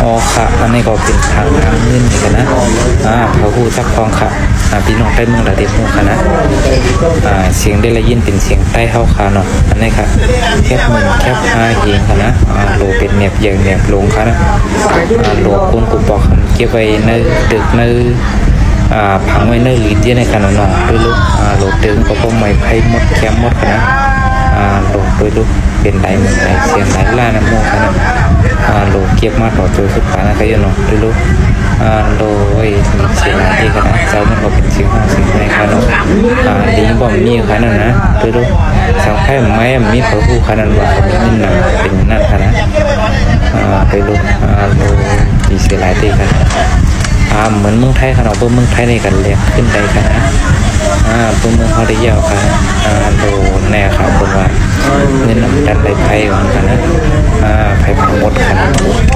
อ๋อค่ะอันนี้ก็เป็นทางเงินนี่กันนะเขาพูดจักทองค่ะพี่น้องใต้เมืองระดับหูค่ะนะเสียงได้ละยินเป็นเสียงใต้เฮาค่ะเนาะอันนี้ค่ะแคบ1แคบ5เองค่ะนะโลเป็นแนบใหญ่แนบลงค่ะนะโลคุณกูบอกเก็บไว้ในดึกในพังไว้ในลีดที่ในขนมน้องด้วยลูกโลตึงก็พวกไม้ไผ่หมดแคมหมดค่ะนะโลด้วยลูกเป็นไหลเหมือนไหลเสียงไหลล่าน้ำมูกค่ะนะโลเก็บมาต่อตัวสุดท้ายนะก็ยังน้องด้วยลูกโลยเสียงอะไรกันนะเจ้ามันก็เป็นเสียงห้องเสียงในค่ะเนาะลิงบ่มีค่ะนั่นนะด้วยลูกเสาไผ่ไม้มีเขาผู้ค่ะนั่นว่าเขาไม่นั่นเป็นนั่นค่ะนะด้วยลูกโลมีเสียงอะไรตีกันเหมือนเมืองไทยค่ะเนาะเพื่อเมืองไทยในกันเรียกขึ้นได้ค่ะนะเพื่อเมืองเขาได้ยาวค่ะโลแน่ค่ะคนว่าเงินนำดันไปไพ่ก่อนค่ะนะไพ่ผังหมดค่ะ